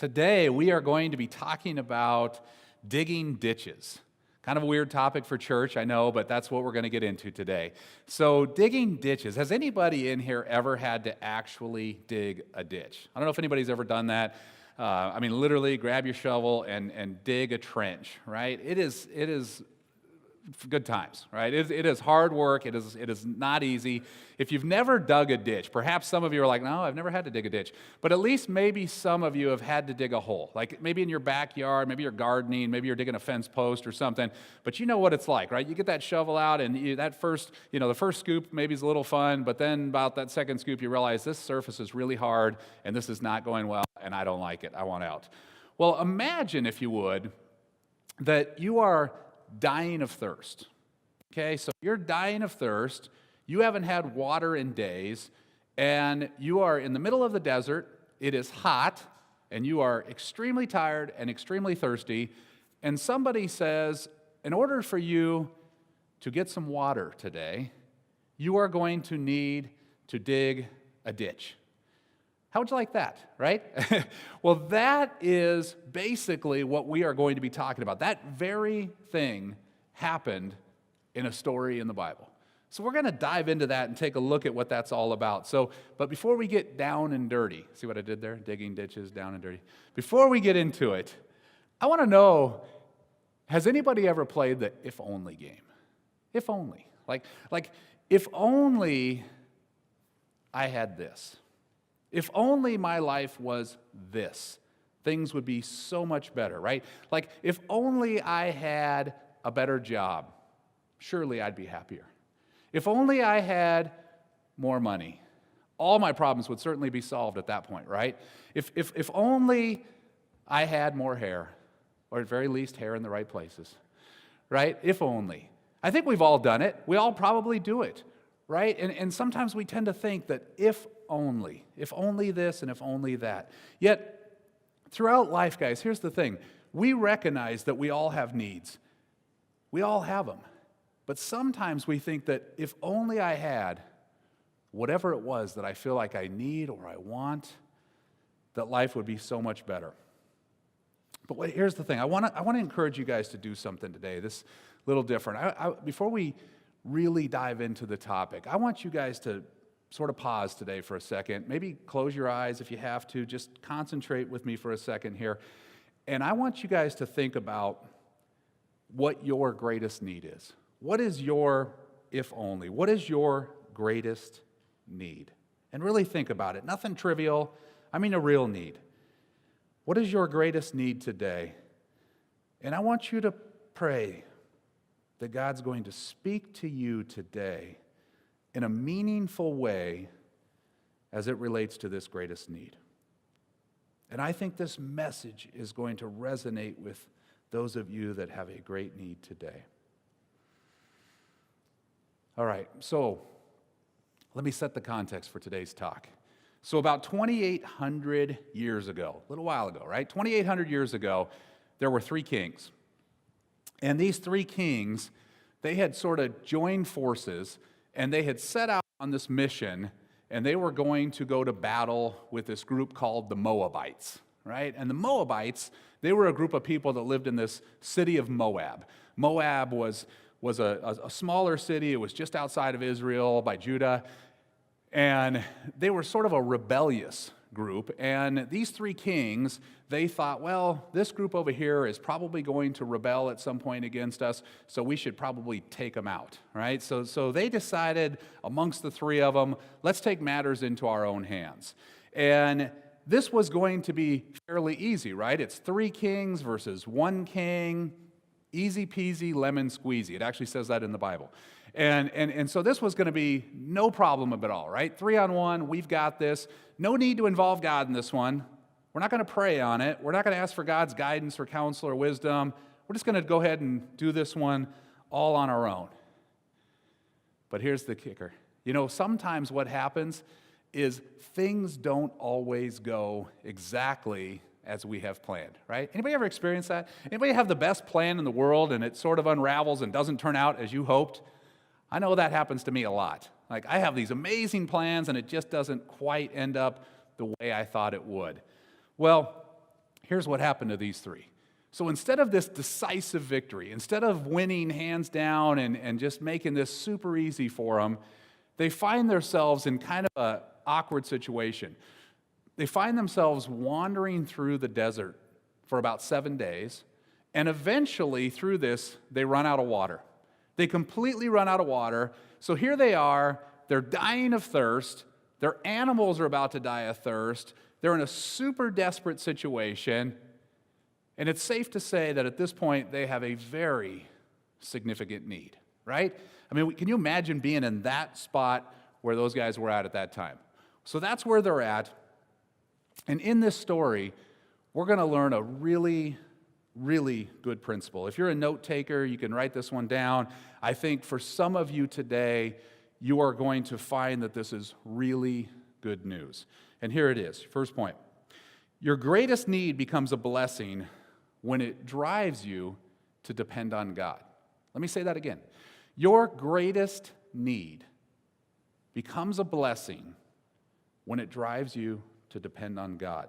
Today, we are going to be talking about digging ditches. Kind of a weird topic for church, I know, but that's what we're going to get into today. So, digging ditches. Has anybody in here ever had to actually dig a ditch? I don't know if anybody's ever done that. Literally grab your shovel and dig a trench, right? It is good times, right? It is hard work. It is not easy. If you've never dug a ditch, perhaps some of you are like, no, I've never had to dig a ditch. But at least maybe some of you have had to dig a hole. Like maybe in your backyard, maybe you're gardening, maybe you're digging a fence post or something. But you know what it's like, right? You get that shovel out and the first scoop maybe is a little fun, but then about that second scoop you realize this surface is really hard and this is not going well and I don't like it. I want out. Well, imagine, if you would, that you are dying of thirst. Okay, so you're dying of thirst, you haven't had water in days, and you are in the middle of the desert, it is hot, and you are extremely tired and extremely thirsty, and somebody says, in order for you to get some water today, you are going to need to dig a ditch. How would you like that, right? Well, that is basically what we are going to be talking about. That very thing happened in a story in the Bible. So we're going to dive into that and take a look at what that's all about. But before we get down and dirty, see what I did there? Digging ditches, down and dirty. Before we get into it, I want to know, has anybody ever played the if only game? If only. Like if only I had this. If only my life was this, things would be so much better, right? Like, if only I had a better job, surely I'd be happier. If only I had more money, all my problems would certainly be solved at that point, right? If only I had more hair, or at very least hair in the right places, right? If only. I think we've all done it. We all probably do it, right? And sometimes we tend to think that if only this and if only that. Yet, throughout life, guys, here's the thing. We recognize that we all have needs. We all have them. But sometimes we think that if only I had whatever it was that I feel like I need or I want, that life would be so much better. But here's the thing. I want to encourage you guys to do something today. This little different. Before we really dive into the topic, I want you guys to sort of pause today for a second. Maybe close your eyes if you have to. Just concentrate with me for a second here. And I want you guys to think about what your greatest need is. What is your if only? What is your greatest need? And really think about it. Nothing trivial. I mean a real need. What is your greatest need today? And I want you to pray that God's going to speak to you today in a meaningful way as it relates to this greatest need. And I think this message is going to resonate with those of you that have a great need today. All right, so let me set the context for today's talk. So about 2,800 years ago, a little while ago, right? 2,800 years ago, there were three kings. And these three kings, they had sort of joined forces and they had set out on this mission, and they were going to go to battle with this group called the Moabites, right? And the Moabites, they were a group of people that lived in this city of Moab. Moab was a smaller city. It was just outside of Israel by Judah, and they were sort of a rebellious group. And these three kings, they thought, well, this group over here is probably going to rebel at some point against us, so we should probably take them out, right? So they decided amongst the three of them, let's take matters into our own hands. And this was going to be fairly easy, right? It's three kings versus one king, easy peasy, lemon squeezy. It actually says that in the Bible. And so this was going to be no problem at all, right? 3-on-1, we've got this. No need to involve God in this one. We're not going to pray on it. We're not going to ask for God's guidance or counsel or wisdom. We're just going to go ahead and do this one all on our own. But here's the kicker. You know, sometimes what happens is things don't always go exactly as we have planned, right? Anybody ever experience that? Anybody have the best plan in the world and it sort of unravels and doesn't turn out as you hoped? I know that happens to me a lot. Like, I have these amazing plans and it just doesn't quite end up the way I thought it would. Well, here's what happened to these three. So instead of this decisive victory, instead of winning hands down and just making this super easy for them, they find themselves in kind of an awkward situation. They find themselves wandering through the desert for about 7 days, and eventually through this, they run out of water. They completely run out of water. So here they are, they're dying of thirst, their animals are about to die of thirst, they're in a super desperate situation, and it's safe to say that at this point they have a very significant need, right? I mean, can you imagine being in that spot where those guys were at that time? So that's where they're at. And in this story, we're going to learn a really, really good principle. If you're a note taker, you can write this one down. I think for some of you today, you are going to find that this is really good news. And here it is. First point. Your greatest need becomes a blessing when it drives you to depend on God. Let me say that again. Your greatest need becomes a blessing when it drives you to depend on God.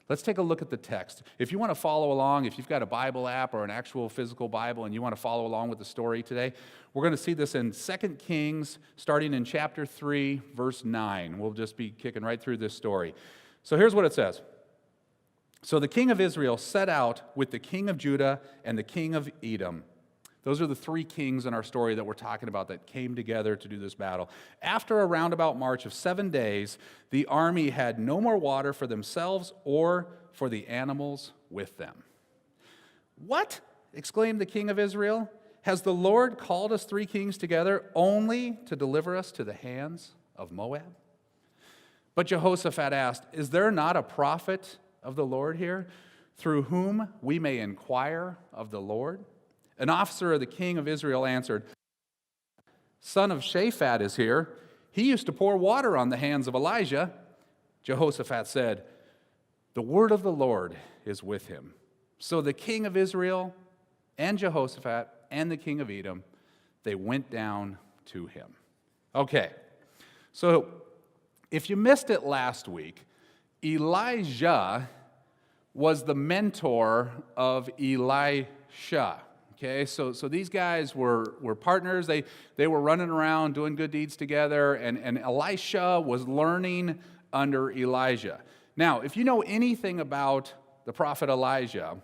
Let's take a look at the text. If you want to follow along, if you've got a Bible app or an actual physical Bible and you want to follow along with the story today, we're going to see this in 2 Kings, starting in chapter 3, verse 9. We'll just be kicking right through this story. So here's what it says. So the king of Israel set out with the king of Judah and the king of Edom. Those are the three kings in our story that we're talking about that came together to do this battle. After a roundabout march of 7 days, the army had no more water for themselves or for the animals with them. What? Exclaimed the king of Israel. Has the Lord called us three kings together only to deliver us to the hands of Moab? But Jehoshaphat asked, is there not a prophet of the Lord here, through whom we may inquire of the Lord? An officer of the king of Israel answered, son of Shaphat is here. He used to pour water on the hands of Elijah. Jehoshaphat said, the word of the Lord is with him. So the king of Israel and Jehoshaphat and the king of Edom, they went down to him. Okay, so if you missed it last week, Elijah was the mentor of Elisha. Okay, so these guys were partners. They were running around doing good deeds together, and Elisha was learning under Elijah. Now, if you know anything about the prophet Elijah,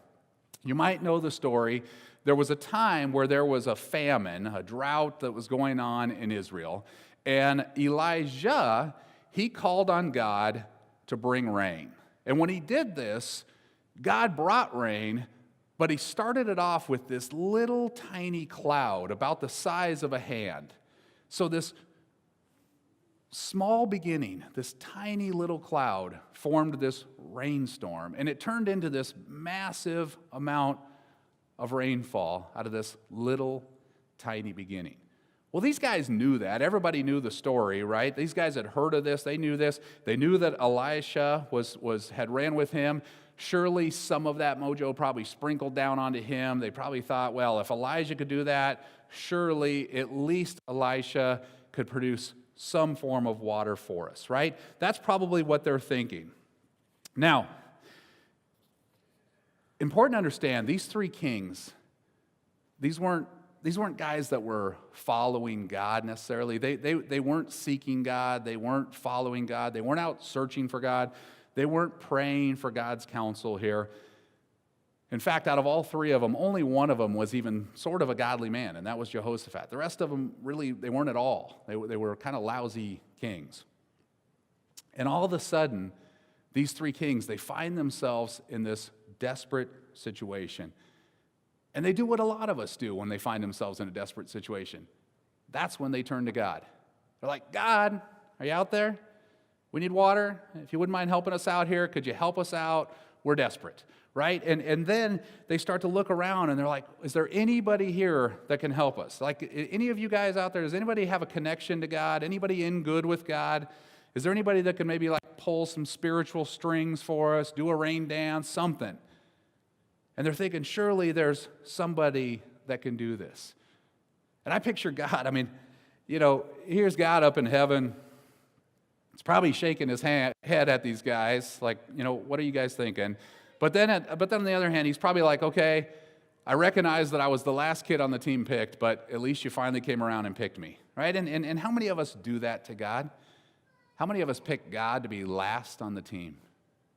you might know the story. There was a time where there was a famine, a drought that was going on in Israel, and Elijah, he called on God to bring rain. And when he did this, God brought rain, but he started it off with this little tiny cloud about the size of a hand. So this small beginning, this tiny little cloud formed this rainstorm, and it turned into this massive amount of rainfall out of this little tiny beginning. Well, these guys knew that. Everybody knew the story, right? These guys had heard of this. They knew this. They knew that Elisha had ran with him. Surely some of that mojo probably sprinkled down onto him. They probably thought, well, if Elijah could do that, surely at least Elisha could produce some form of water for us, right? That's probably what they're thinking. Now, important to understand, these three kings, these weren't guys that were following God necessarily. They weren't seeking God. They weren't following God. They weren't out searching for God. They weren't praying for God's counsel here. In fact, out of all three of them, only one of them was even sort of a godly man, and that was Jehoshaphat. The rest of them, really, they weren't at all. They were kind of lousy kings. And all of a sudden, these three kings, they find themselves in this desperate situation. And they do what a lot of us do when they find themselves in a desperate situation. That's when they turn to God. They're like, God, are you out there? We need water. If you wouldn't mind helping us out here, could you help us out? We're desperate, right? And then they start to look around and they're like, is there anybody here that can help us? Like, any of you guys out there, does anybody have a connection to God? Anybody in good with God? Is there anybody that can maybe like pull some spiritual strings for us, do a rain dance, something? And they're thinking, surely there's somebody that can do this. And I picture God, I mean, here's God up in heaven. He's probably shaking his head at these guys, like, what are you guys thinking? But then on the other hand, he's probably like, okay, I recognize that I was the last kid on the team picked, but at least you finally came around and picked me, right? And how many of us do that to God? How many of us pick God to be last on the team,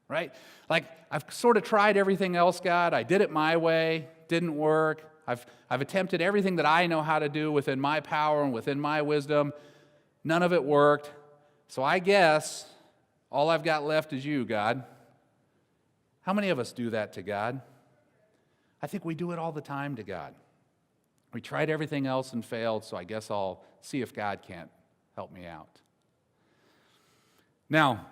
right? Like, I've sort of tried everything else, God. I did it my way, didn't work. I've attempted everything that I know how to do within my power and within my wisdom. None of it worked. So I guess all I've got left is you, God. How many of us do that to God? I think we do it all the time to God. We tried everything else and failed, so I guess I'll see if God can't help me out. Now,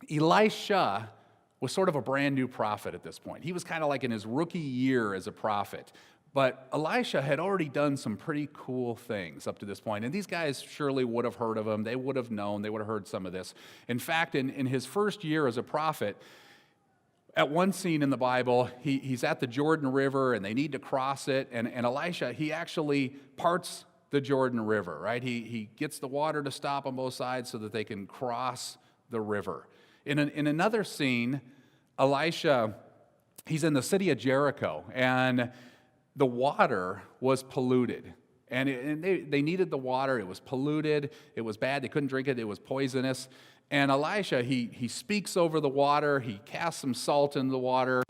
Elisha was sort of a brand new prophet at this point. He was kind of like in his rookie year as a prophet. But Elisha had already done some pretty cool things up to this point. And these guys surely would have heard of him. They would have known. They would have heard some of this. In fact, in his first year as a prophet, at one scene in the Bible, he's at the Jordan River, and they need to cross it. And Elisha, he actually parts the Jordan River, right? He gets the water to stop on both sides so that they can cross the river. In another scene, Elisha, he's in the city of Jericho, and the water was polluted. And they needed the water. It was polluted. It was bad. They couldn't drink it. It was poisonous. And Elisha, he speaks over the water. He casts some salt in the water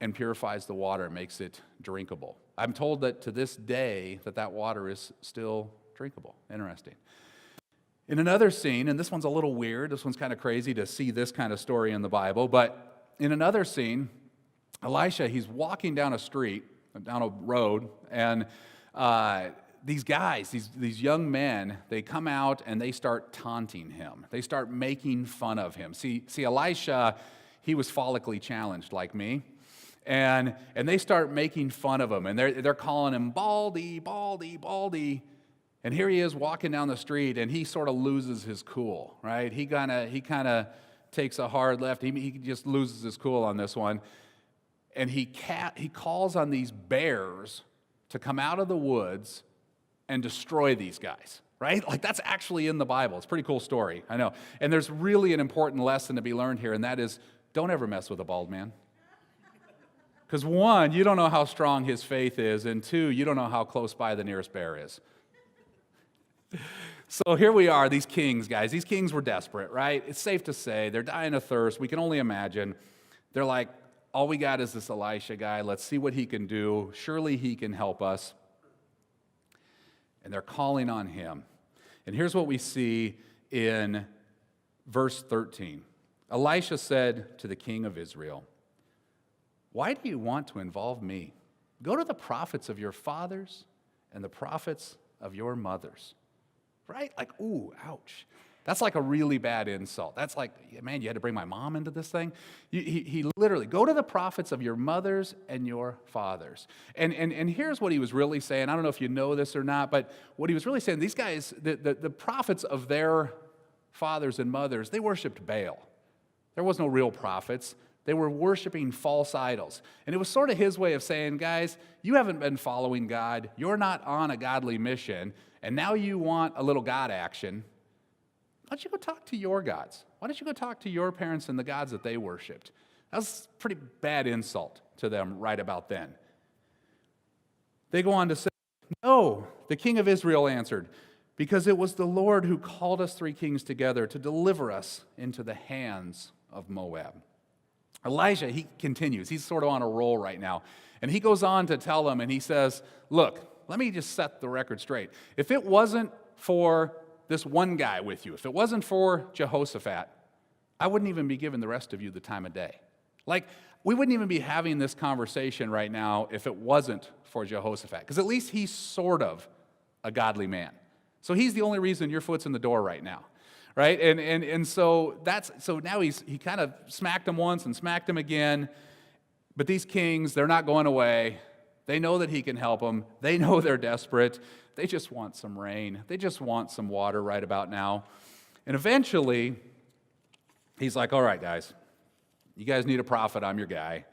and purifies the water and makes it drinkable. I'm told that to this day that water is still drinkable. Interesting. In another scene, and this one's a little weird. This one's kind of crazy to see this kind of story in the Bible. But in another scene, Elisha, he's walking down a street, down a road, and these guys, these young men, they come out and they start taunting him. They start making fun of him. See, Elisha, he was follically challenged like me, and they start making fun of him, and they're calling him Baldy, Baldy, Baldy. And here he is walking down the street, and he sort of loses his cool, right? He kind of takes a hard left. He just loses his cool on this one. And he calls on these bears to come out of the woods and destroy these guys, right? Like, that's actually in the Bible. It's a pretty cool story, I know. And there's really an important lesson to be learned here, and that is, don't ever mess with a bald man. Because one, you don't know how strong his faith is, and two, you don't know how close by the nearest bear is. So here we are, these kings, guys. These kings were desperate, right? It's safe to say. They're dying of thirst. We can only imagine. They're like, all we got is this Elisha guy. Let's see what he can do. Surely he can help us. And they're calling on him. And here's what we see in verse 13. Elisha said to the king of Israel, "Why do you want to involve me? Go to the prophets of your fathers and the prophets of your mothers." Right? Like, ooh, ouch. That's like a really bad insult. That's like, man, you had to bring my mom into this thing? He literally, go to the prophets of your mothers and your fathers. And here's what he was really saying. I don't know if you know this or not, but what he was really saying, these guys, the prophets of their fathers and mothers, they worshiped Baal. There was no real prophets. They were worshiping false idols. And it was sort of his way of saying, guys, you haven't been following God. You're not on a godly mission. And now you want a little God action. Why don't you go talk to your gods? Why don't you go talk to your parents and the gods that they worshipped? That was a pretty bad insult to them right about then. They go on to say, "No," the king of Israel answered, "because it was the Lord who called us three kings together to deliver us into the hands of Moab." Elijah, he continues. He's sort of on a roll right now. And he goes on to tell them, and he says, "Look, let me just set the record straight. If it wasn't for this one guy with you, if it wasn't for Jehoshaphat, I wouldn't even be giving the rest of you the time of day. Like, we wouldn't even be having this conversation right now if it wasn't for Jehoshaphat, because at least he's sort of a godly man. So he's the only reason your foot's in the door right now, right? And so now he kind of smacked him once and smacked him again. But these kings, they're not going away. They know that he can help them. They know they're desperate. They just want some rain. They just want some water right about now. And eventually, he's like, "All right, guys, you guys need a prophet. I'm your guy.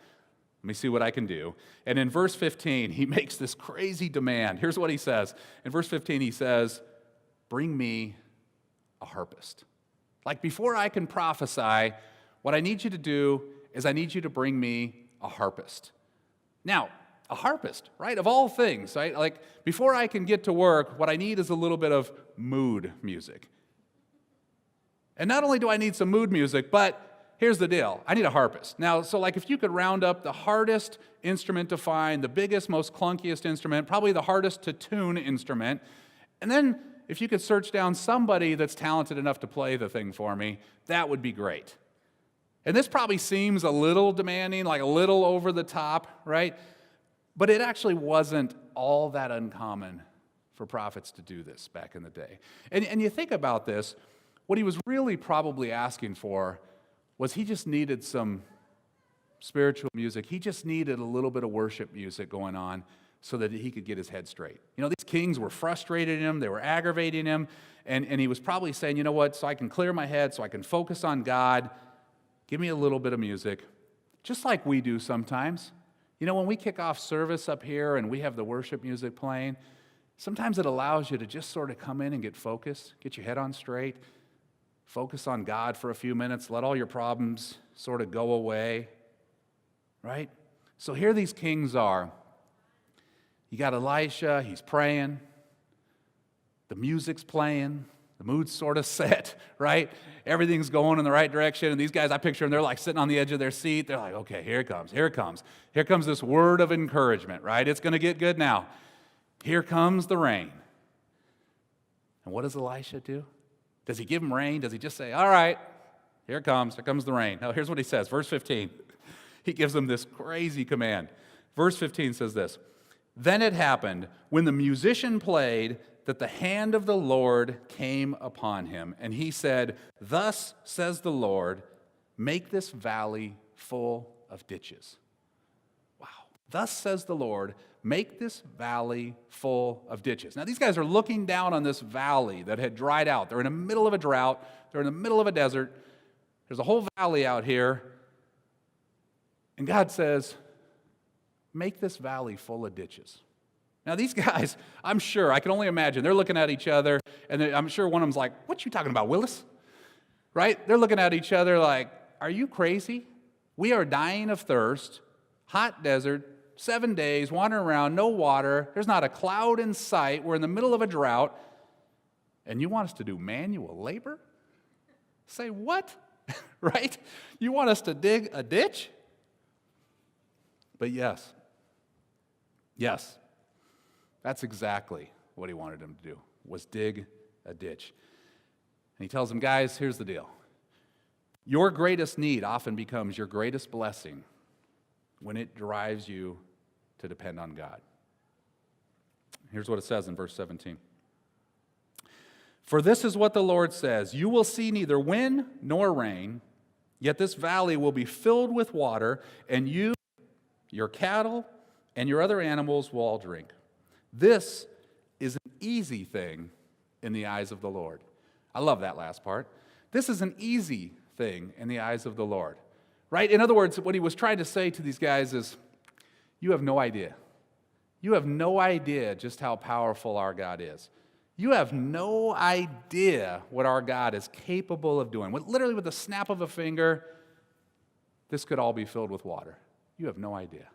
Let me see what I can do." And in verse 15, he makes this crazy demand. Here's what he says. In verse 15, he says, "Bring me a harpist." Like, before I can prophesy, what I need you to do is I need you to bring me a harpist. Now, a harpist, right? Of all things, right? Like, before I can get to work, what I need is a little bit of mood music. And not only do I need some mood music, but here's the deal. I need a harpist. Now, so like if you could round up the hardest instrument to find, the biggest, most clunkiest instrument, probably the hardest to tune instrument, and then if you could search down somebody that's talented enough to play the thing for me, that would be great. And this probably seems a little demanding, like a little over the top, right? But it actually wasn't all that uncommon for prophets to do this back in the day. And you think about this, what he was really probably asking for was he just needed some spiritual music. He just needed a little bit of worship music going on so that he could get his head straight. You know, these kings were frustrating him, they were aggravating him, and he was probably saying, you know what, so I can clear my head, so I can focus on God, give me a little bit of music, just like we do sometimes. You know, when we kick off service up here and we have the worship music playing, sometimes it allows you to just sort of come in and get focused, get your head on straight, focus on God for a few minutes, let all your problems sort of go away, right? So here these kings are. You got Elisha, he's praying, the music's playing, the mood's sort of set, right? Everything's going in the right direction, and these guys, I picture them, they're like sitting on the edge of their seat. They're like, okay, here it comes, here it comes. Here comes this word of encouragement, right? It's going to get good now. Here comes the rain. And what does Elisha do? Does he give him rain? Does he just say, all right, here comes the rain? No, here's what he says, verse 15. He gives them this crazy command. Verse 15 says this, then it happened, when the musician played, that the hand of the Lord came upon him. And he said, thus says the Lord, make this valley full of ditches. Wow. Thus says the Lord, make this valley full of ditches. Now, these guys are looking down on this valley that had dried out. They're in the middle of a drought. They're in the middle of a desert. There's a whole valley out here. And God says, make this valley full of ditches. Now, these guys, I'm sure, I can only imagine, they're looking at each other, and I'm sure one of them's like, what you talking about, Willis? Right? They're looking at each other like, are you crazy? We are dying of thirst, hot desert, 7 days, wandering around, no water, there's not a cloud in sight, we're in the middle of a drought, and you want us to do manual labor? Say, what? Right? You want us to dig a ditch? But yes, that's exactly what he wanted them to do, was dig a ditch. And he tells them, guys, here's the deal. Your greatest need often becomes your greatest blessing when it drives you to depend on God. Here's what it says in verse 17. For this is what the Lord says, you will see neither wind nor rain, yet this valley will be filled with water, and you, your cattle, and your other animals will all drink. This is an easy thing in the eyes of the Lord. I love that last part. This is an easy thing in the eyes of the Lord. Right? In other words, what he was trying to say to these guys is, you have no idea. You have no idea just how powerful our God is. You have no idea what our God is capable of doing. Literally with the snap of a finger, this could all be filled with water. You have no idea.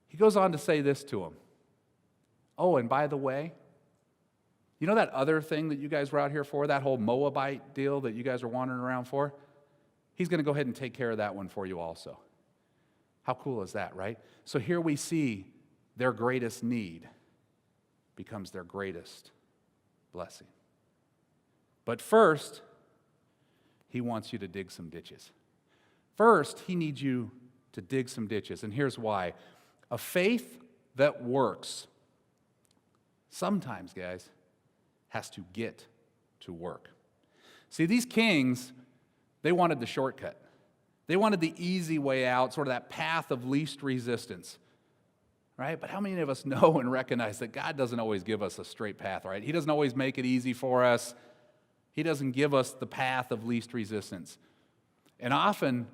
He goes on to say this to him. Oh, and by the way, you know that other thing that you guys were out here for, that whole Moabite deal that you guys are wandering around for? He's going to go ahead and take care of that one for you also. How cool is that, right? So here we see their greatest need becomes their greatest blessing. But first, he wants you to dig some ditches. First, he needs you to dig some ditches, and here's why. A faith that works sometimes, guys, has to get to work. See, these kings, they wanted the shortcut. They wanted the easy way out, sort of that path of least resistance, right? But how many of us know and recognize that God doesn't always give us a straight path, right? He doesn't always make it easy for us. He doesn't give us the path of least resistance. And often,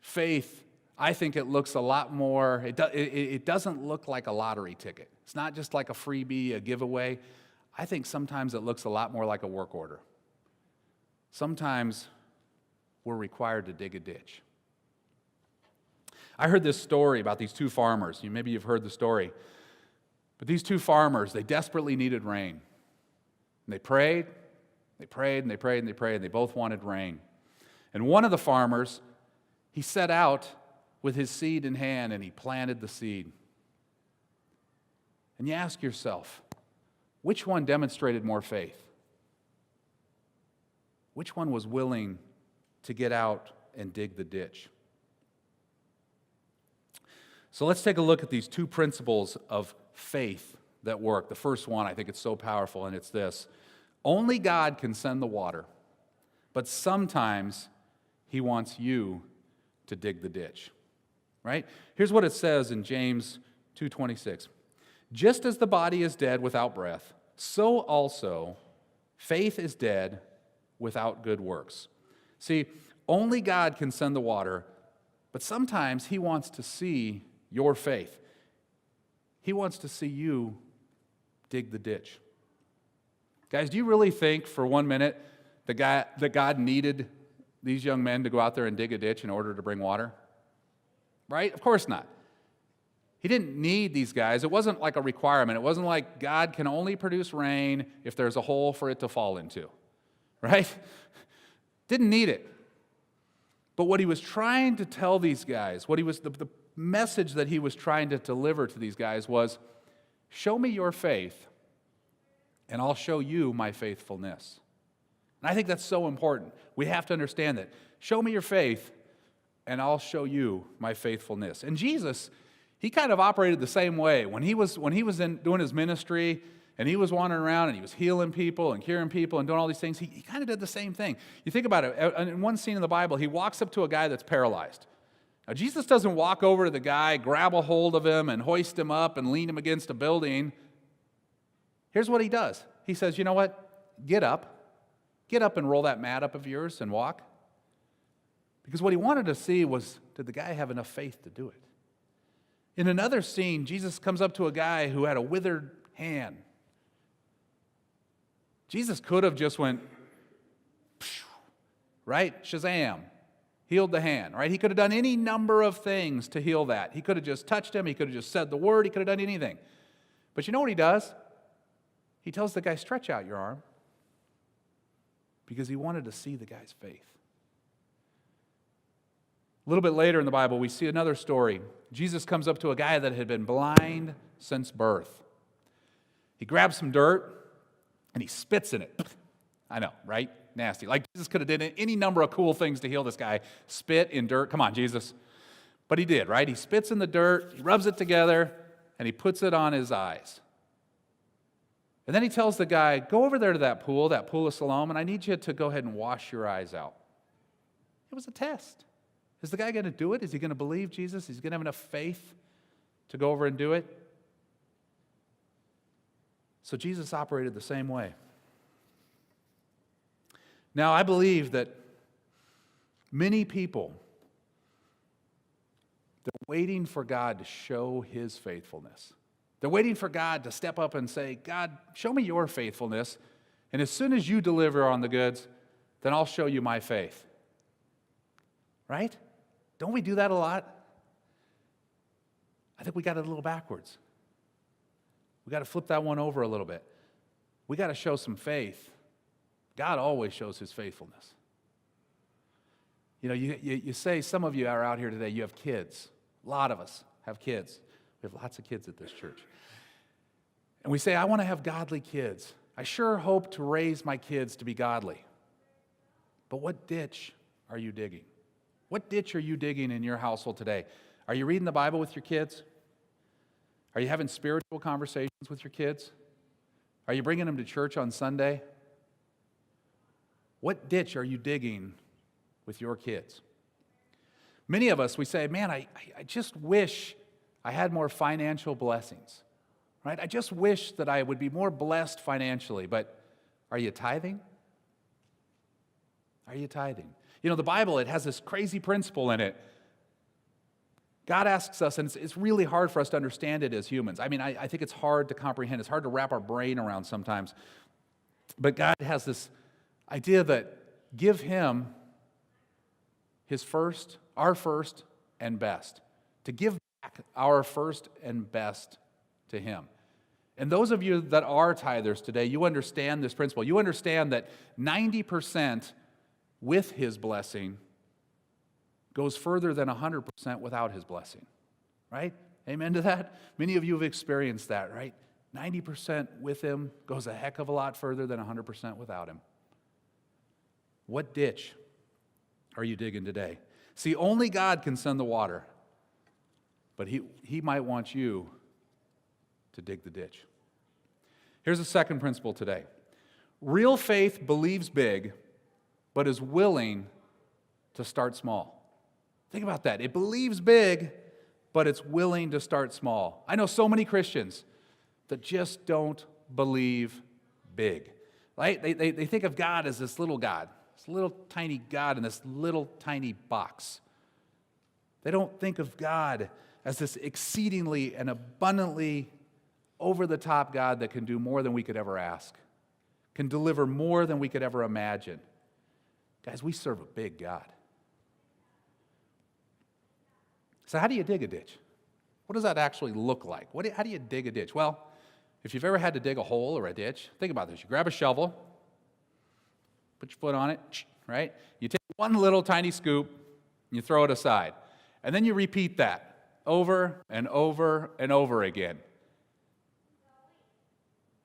faith, I think it looks a lot more, it doesn't look like a lottery ticket. It's not just like a freebie, a giveaway. I think sometimes it looks a lot more like a work order. sometimes we're required to dig a ditch. I heard this story about these two farmers. Maybe you've heard the story. But these two farmers, they desperately needed rain. And they prayed, and they prayed, and they both wanted rain. And one of the farmers, he set out with his seed in hand, and he planted the seed. And you ask yourself, which one demonstrated more faith? Which one was willing to get out and dig the ditch? So let's take a look at these two principles of faith that work. The first one, I think it's so powerful, and it's this. Only God can send the water, but sometimes He wants you to dig the ditch. Right? Here's what it says in James 2:26. Just as the body is dead without breath, so also faith is dead without good works. See, only God can send the water, but sometimes He wants to see your faith. He wants to see you dig the ditch. Guys, do you really think for 1 minute that God needed these young men to go out there and dig a ditch in order to bring water? Right? Of course not. He didn't need these guys. It wasn't like a requirement. It wasn't like God can only produce rain if there's a hole for it to fall into. Right? Didn't need it. But what He was trying to tell these guys, the message that He was trying to deliver to these guys was, show me your faith, and I'll show you my faithfulness. And I think that's so important. We have to understand that. Show me your faith, and I'll show you my faithfulness. And Jesus, He kind of operated the same way. When he was doing His ministry, and He was wandering around, and He was healing people and curing people and doing all these things, he kind of did the same thing. You think about it. In one scene in the Bible, He walks up to a guy that's paralyzed. Now, Jesus doesn't walk over to the guy, grab a hold of him, and hoist him up and lean him against a building. Here's what He does. He says, you know what? Get up and roll that mat up of yours and walk. Because what He wanted to see was, did the guy have enough faith to do it? In another scene, Jesus comes up to a guy who had a withered hand. Jesus could have just went, right? Shazam. Healed the hand, right? He could have done any number of things to heal that. He could have just touched him. He could have just said the word. He could have done anything. But you know what He does? He tells the guy, stretch out your arm. Because He wanted to see the guy's faith. A little bit later in the Bible, we see another story. Jesus comes up to a guy that had been blind since birth. He grabs some dirt, and He spits in it. I know, right? Nasty. Like Jesus could have done any number of cool things to heal this guy. Spit in dirt. Come on, Jesus. But He did, right? He spits in the dirt, He rubs it together, and He puts it on his eyes. And then He tells the guy, go over there to that pool of Siloam, and I need you to go ahead and wash your eyes out. It was a test. Is the guy going to do it? Is he going to believe Jesus? Is he going to have enough faith to go over and do it? So Jesus operated the same way. Now, I believe that many people, they're waiting for God to show His faithfulness. They're waiting for God to step up and say, God, show me your faithfulness, and as soon as you deliver on the goods, then I'll show you my faith. Right? Don't we do that a lot? I think we got it a little backwards. We got to flip that one over a little bit. We got to show some faith. God always shows His faithfulness. You know, you say, some of you are out here today, you have kids. A lot of us have kids. We have lots of kids at this church. And we say, I want to have godly kids. I sure hope to raise my kids to be godly. But what ditch are you digging? What ditch are you digging in your household today? Are you reading the Bible with your kids? Are you having spiritual conversations with your kids? Are you bringing them to church on Sunday? What ditch are you digging with your kids? Many of us, we say, man, I just wish I had more financial blessings, right? I just wish that I would be more blessed financially, but are you tithing? Are you tithing? You know, the Bible, it has this crazy principle in it. God asks us, and it's really hard for us to understand it as humans. I mean, I think it's hard to comprehend. It's hard to wrap our brain around sometimes. But God has this idea that give him his first, our first and best. To give back our first and best to him. And those of you that are tithers today, you understand this principle. You understand that 90% with his blessing goes further than 100% without his blessing. Right? Amen to that? Many of you have experienced that, right? 90% with him goes a heck of a lot further than 100% without him. What ditch are you digging today? See, only God can send the water, but he might want you to dig the ditch. Here's a second principle today. Real faith believes big, but is willing to start small. Think about that. It believes big, but it's willing to start small. I know so many Christians that just don't believe big. Right? They think of God as this little God, this little tiny God in this little tiny box. They don't think of God as this exceedingly and abundantly over-the-top God that can do more than we could ever ask, can deliver more than we could ever imagine. Guys, we serve a big God. So how do you dig a ditch? What does that actually look like? How do you dig a ditch? Well, if you've ever had to dig a hole or a ditch, think about this. You grab a shovel, put your foot on it, right? You take one little tiny scoop, and you throw it aside. And then you repeat that over and over and over again.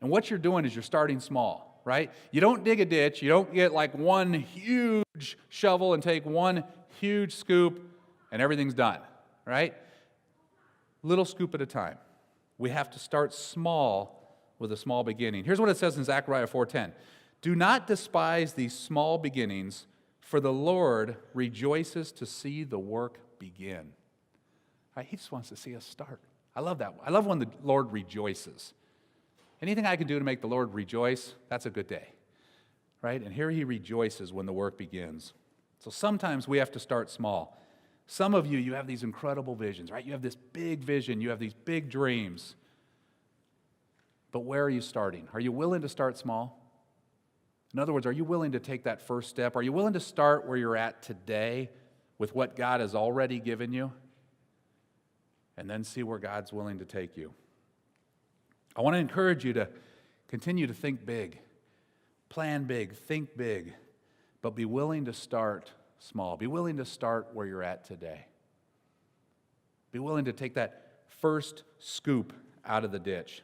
And what you're doing is you're starting small, right? You don't dig a ditch. You don't get like one huge shovel and take one huge scoop and everything's done, right? Little scoop at a time. We have to start small with a small beginning. Here's what it says in Zechariah 4:10. Do not despise these small beginnings, for the Lord rejoices to see the work begin. Right? He just wants to see us start. I love that. I love when the Lord rejoices. Anything I can do to make the Lord rejoice, that's a good day. Right? And here he rejoices when the work begins. So sometimes we have to start small. Some of you have these incredible visions, right? You have this big vision. You have these big dreams. But where are you starting? Are you willing to start small? In other words, are you willing to take that first step? Are you willing to start where you're at today with what God has already given you? And then see where God's willing to take you. I want to encourage you to continue to think big, plan big, think big, but be willing to start small. Be willing to start where you're at today. Be willing to take that first scoop out of the ditch.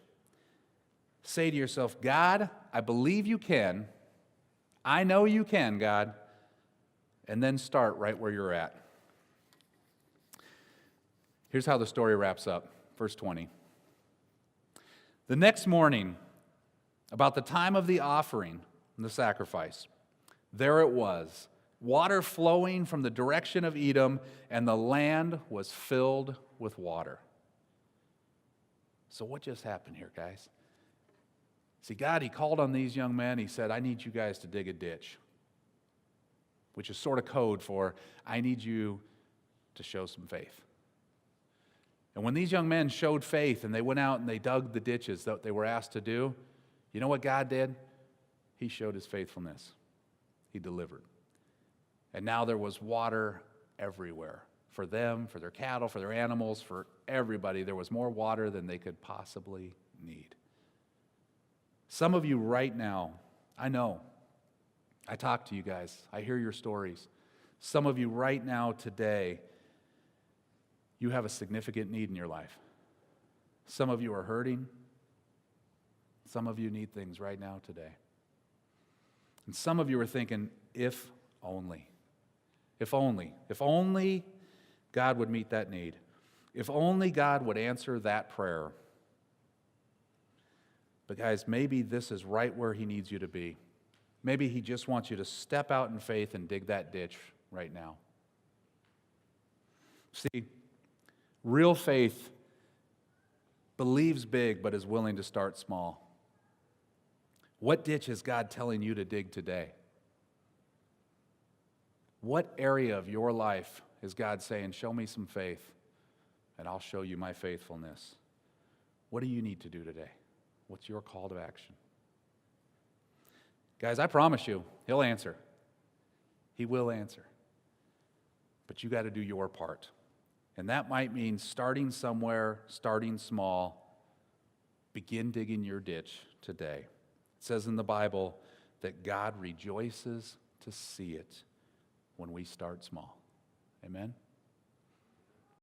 Say to yourself, God, I believe you can. I know you can, God. And then start right where you're at. Here's how the story wraps up. Verse 20. The next morning, about the time of the offering and the sacrifice, there it was, water flowing from the direction of Edom, and the land was filled with water. So what just happened here, guys? See, God, he called on these young men. He said, I need you guys to dig a ditch, which is sort of code for, I need you to show some faith. And when these young men showed faith and they went out and they dug the ditches that they were asked to do, you know what God did? He showed his faithfulness. He delivered. And now there was water everywhere for them, for their cattle, for their animals, for everybody. There was more water than they could possibly need. Some of you right now, I know, I talk to you guys. I hear your stories. Some of you right now today, you have a significant need in your life. Some of you are hurting. Some of you need things right now today. And some of you are thinking, if only. If only God would meet that need. If only God would answer that prayer. But guys, maybe this is right where he needs you to be. Maybe he just wants you to step out in faith and dig that ditch right now. See, real faith believes big but is willing to start small. What ditch is God telling you to dig today? What area of your life is God saying, show me some faith and I'll show you my faithfulness? What do you need to do today? What's your call to action? Guys, I promise you, he'll answer. He will answer. But you got to do your part. And that might mean starting somewhere, starting small. Begin digging your ditch today. It says in the Bible that God rejoices to see it when we start small. Amen?